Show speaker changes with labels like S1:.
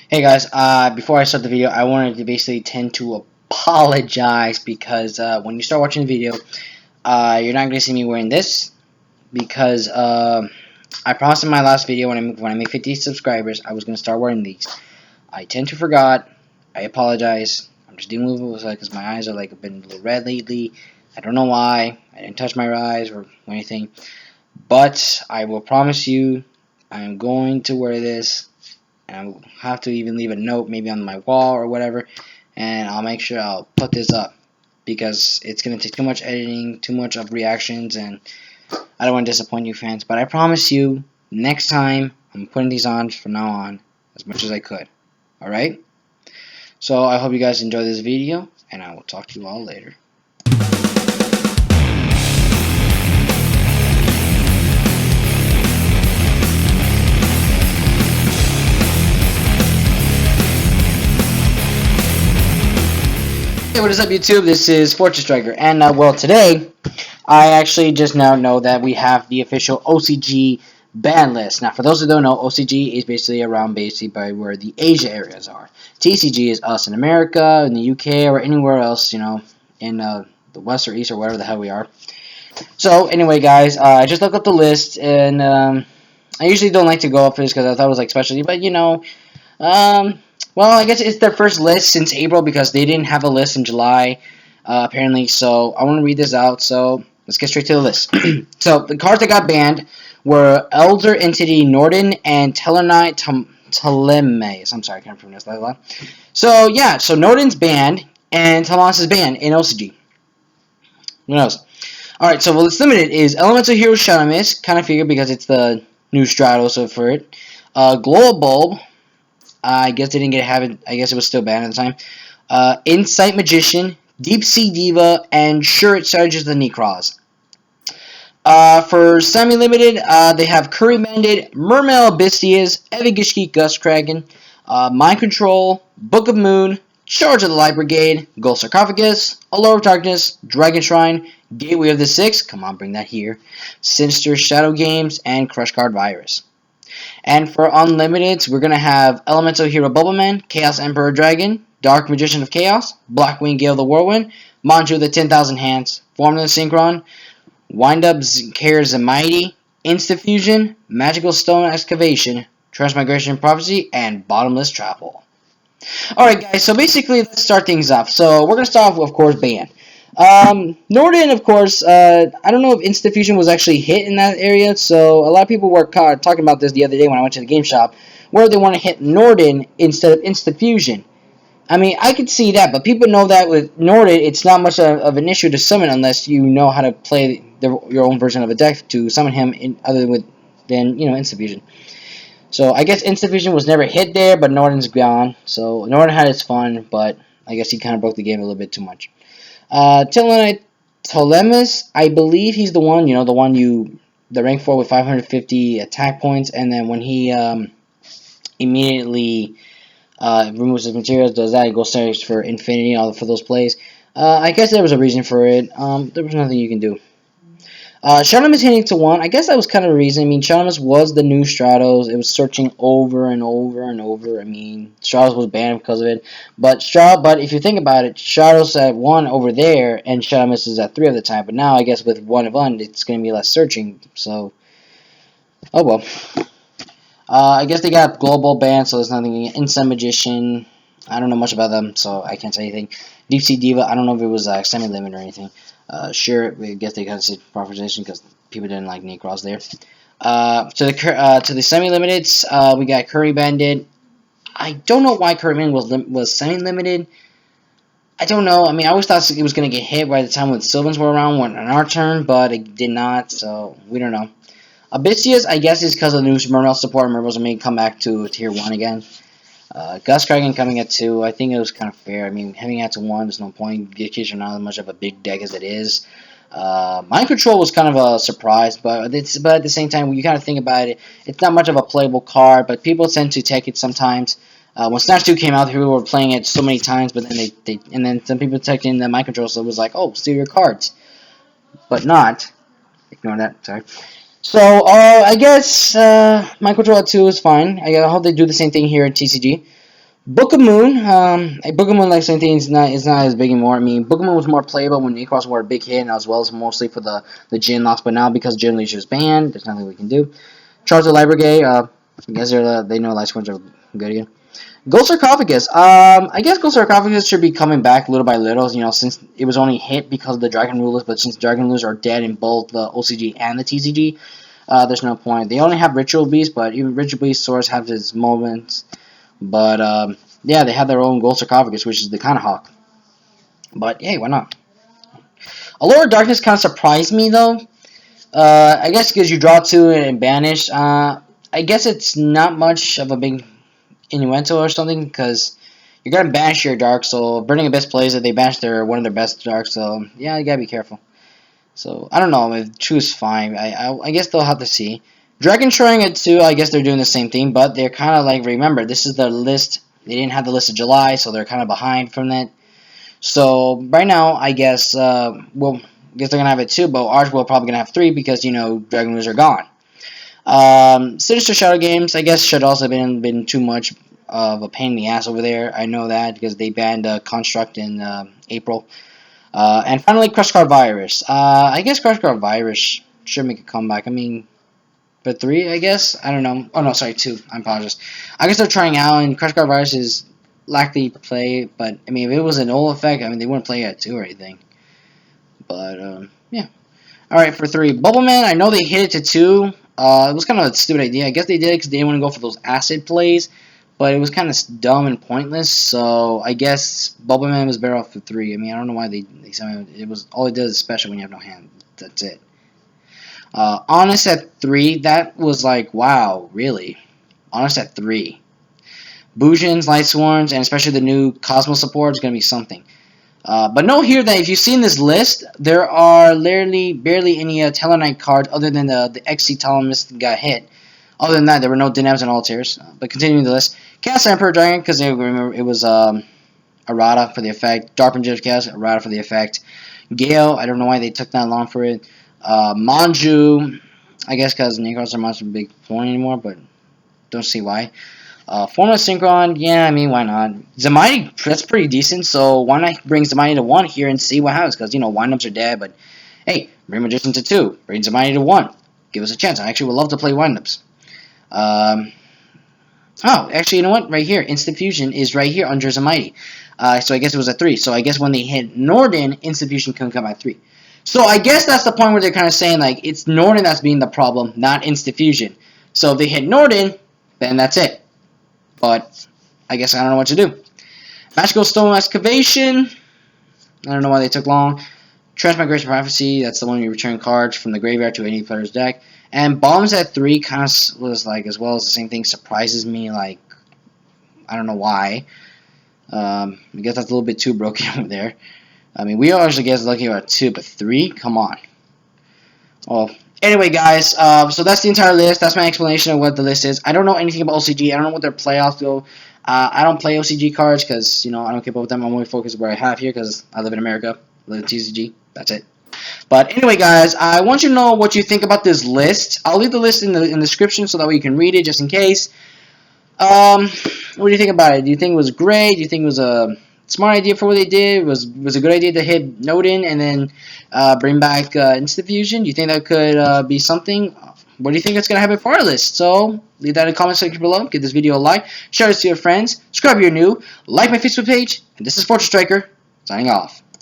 S1: Hey guys, before I start the video, I wanted to basically tend to apologize because when you start watching the video, you're not going to see me wearing this because I promised in my last video when I make 50 subscribers, I was going to start wearing these. I tend to forgot. I apologize. I'm just dealing with it because my eyes are like been a little red lately. I don't know why. I didn't touch my eyes or anything, but I will promise you, I am going to wear this. And I'll have to even leave a note maybe on my wall or whatever, and I'll make sure I'll put this up because it's going to take too much editing, too much of reactions, and I don't want to disappoint you fans. But I promise you, next time I'm putting these on from now on as much as I could. Alright? So I hope you guys enjoy this video, and I will talk to you all later. Hey, what is up YouTube? This is Fortress Striker, and well, today I actually just now know that we have the official OCG ban list. Now, for those who don't know, OCG is basically around by where the Asia areas are. TCG is us in America, in the UK, or anywhere else, you know, in the West or East or wherever the hell we are. So, anyway, guys, I just looked up the list, and I usually don't like to go up for this because I thought it was like specialty, but you know, well, I guess it's their first list since April because they didn't have a list in July, apparently. So I want to read this out. So let's get straight to the list. So the cards that got banned were Elder Entity Norden and Tellarknight Ptolemaeus. I'm sorry, I can't pronounce that a lot. So yeah, so Norden's banned and Ptolemaeus is banned in OCG. Who knows? All right, so well, it's limited is Elemental Hero Shadow kind of figured because it's the new Stratos for it. Global Bulb. I guess they didn't I guess it was still banned at the time. Insight Magician, Deep Sea Diva, and Shurit Strategist the Nekroz. For semi-limited, they have Kuribandit, Mermail Abyssteus, Evigishki Gustkraken, Mind Control, Book of Moon, Charge of the Light Brigade, Gold Sarcophagus, Allure of Darkness, Dragon Shrine, Gateway of the Six, come on, bring that here, Sinister Shadow Games, and Crush Card Virus. And for Unlimiteds, we're going to have Elemental Hero Bubbleman, Chaos Emperor Dragon, Dark Magician of Chaos, Blackwing Gale the Whirlwind, Manju the 10,000 Hands, Formula Synchron, Wind Up Zenmaity, Instant Fusion, Magical Stone Excavation, Transmigration Prophecy, and Bottomless Travel. Alright guys, so basically let's start things off. So we're going to start off with, of course, ban. Norden, of course, I don't know if Instant Fusion was actually hit in that area, so a lot of people were talking about this the other day when I went to the game shop, where they want to hit Norden instead of Instant Fusion. I mean, I could see that, but people know that with Norden, it's not much of an issue to summon unless you know how to play your own version of a deck to summon him other than, you know, Instant Fusion. So I guess Instant Fusion was never hit there, but Norden's gone. So Norden had its fun, but I guess he kind of broke the game a little bit too much. Tellarknight Ptolemaeus, I believe he's the one, you know, the rank 4 with 550 attack points, and then when he immediately removes his materials, does that, he goes search for infinity, all for those plays. I guess there was a reason for it. There was nothing you can do. Shadows hitting to 1, I guess that was kind of a reason. I mean, Shadows was the new Stratos. It was searching over and over and over. I mean, Stratos was banned because of it. But if you think about it, Stratos at 1 over there, and Shadows is at 3 of the time. But now, I guess with 1 of 1, it's going to be less searching. So, oh well. I guess they got global banned, so there's nothing. Instant Magician, I don't know much about them, so I can't say anything. Deep Sea Diva, I don't know if it was semi-limit or anything. Sure, we guess they got to proposition because people didn't like Nekroz there. To the semi-limiteds, we got Kuribandit. I don't know why Kuribandit was semi-limited. I don't know. I mean, I always thought it was going to get hit by the time when Sylvans were around on our turn, but it did not, so we don't know. Abyssteus, I guess, is because of the new Mermail support. Mermails may come back to Tier 1 again. Gustkraken coming at 2, I think it was kind of fair. I mean, having it to 1, there's no point. Gearkeys are not as much of a big deck as it is. Mind Control was kind of a surprise, but at the same time, when you kind of think about it, it's not much of a playable card, but people tend to take it sometimes. When Snatch 2 came out, people were playing it so many times, but then then some people took in the Mind Control, so it was like, oh, steal your cards. But not. Ignore that, sorry. So, I guess Mind Control at 2 is fine. I hope they do the same thing here at TCG. Book of Moon, Book of Moon, like same thing, is not as big anymore. I mean, Book of Moon was more playable when Nekroz were a big hit, as well as mostly for the Jin loss. But now because Jin Leisure is banned, there's nothing we can do. Charge the Light Brigade. I guess they know Light Squads are good again. Gold Sarcophagus. I guess Gold Sarcophagus should be coming back little by little. You know, since it was only hit because of the Dragon Rulers, but since Dragon Rulers are dead in both the OCG and the TCG, there's no point. They only have Ritual Beast, but even Ritual Beast swords have its moments. But yeah, they have their own Gold Sarcophagus, which is the kind of hawk. But hey, why not? Allure of Darkness kind of surprised me though. I guess because you draw 2 and banish. I guess it's not much of a big innuendo or something, because you're gonna banish your dark. So Burning Abyss plays it, they banish one of their best dark. So yeah, you gotta be careful. So I don't know if choose fine. I guess they'll have to see. Dragon Shoring at 2, I guess they're doing the same thing, but they're kind of like, remember, this is the list. They didn't have the list of July, so they're kind of behind from that. So right now, I guess I guess they're gonna have it 2, but ours will probably gonna have 3 because you know Dragon Rulers are gone. Sinister Shadow Games, I guess, should also have been too much of a pain in the ass over there. I know that because they banned Construct in April. And finally, Crush Card Virus. I guess Crush Card Virus should make a comeback. I mean, for 3, I guess. I don't know. Oh no, sorry, 2. I apologize. I guess they're trying out, and Crush Card Virus is likely to play. But I mean, if it was an old effect, I mean, they wouldn't play it at 2 or anything. But yeah. All right, for 3, Bubbleman. I know they hit it to 2. It was kind of a stupid idea. I guess they did it because they didn't want to go for those acid plays. But it was kind of dumb and pointless, so I guess Bubbleman was better off for 3. I mean, I don't know why they it was all it does is special when you have no hand. That's it. Honest at 3, that was like, wow, really? Honest at 3. Bujins, Light Swarms, and especially the new Cosmos support is going to be something. But note here that if you see in this list, there are literally barely any Tellarknight cards other than the XC Ptolemaeus that got hit. Other than that, there were no Dynams and Altars. But continuing the list, Chaos Emperor Dragon, because remember it was errata for the effect. Dark Judge Chaos, errata for the effect. Gale, I don't know why they took that long for it. Manju, I guess because Nekroz are not a big point anymore, but don't see why. Formless Synchron, yeah, I mean, why not? Zenmaity, that's pretty decent, so why not bring Zenmaity to 1 here and see what happens? Because, you know, windups are dead, but hey, bring Magician to 2, bring Zenmaity to 1. Give us a chance. I actually would love to play windups. Oh, actually, you know what? Right here, Instant Fusion is right here under Zenmaity. So I guess it was at 3. So I guess when they hit Norden, Instant Fusion couldn't come at 3. So I guess that's the point where they're kind of saying, like, it's Norden that's being the problem, not Instant Fusion. So if they hit Norden, then that's it. But I guess I don't know what to do. Magical Stone Excavation. I don't know why they took long. Transmigration Prophecy. That's the one you return cards from the graveyard to any player's deck. And Bombs at 3 kind of was like, as well as the same thing, surprises me. Like, I don't know why. I guess that's a little bit too broken over there. I mean, we always guess lucky about 2, but 3? Come on. Well, anyway, guys, so that's the entire list. That's my explanation of what the list is. I don't know anything about OCG. I don't know what their playoffs go. I don't play OCG cards because, you know, I don't keep up with them. I'm only focused where I have here because I live in America. I live in TCG. That's it. But anyway, guys, I want you to know what you think about this list. I'll leave the list in the description so that way you can read it just in case. What do you think about it? Do you think it was great? Do you think it was a smart idea for what they did? Was a good idea to hit Noden and then bring back Instant Fusion? Do you think that could be something? What do you think is going to happen for our list? So leave that in the comment section below. Give this video a like. Share it to your friends. Subscribe if you're new. Like my Facebook page. And this is Fortress Striker, signing off.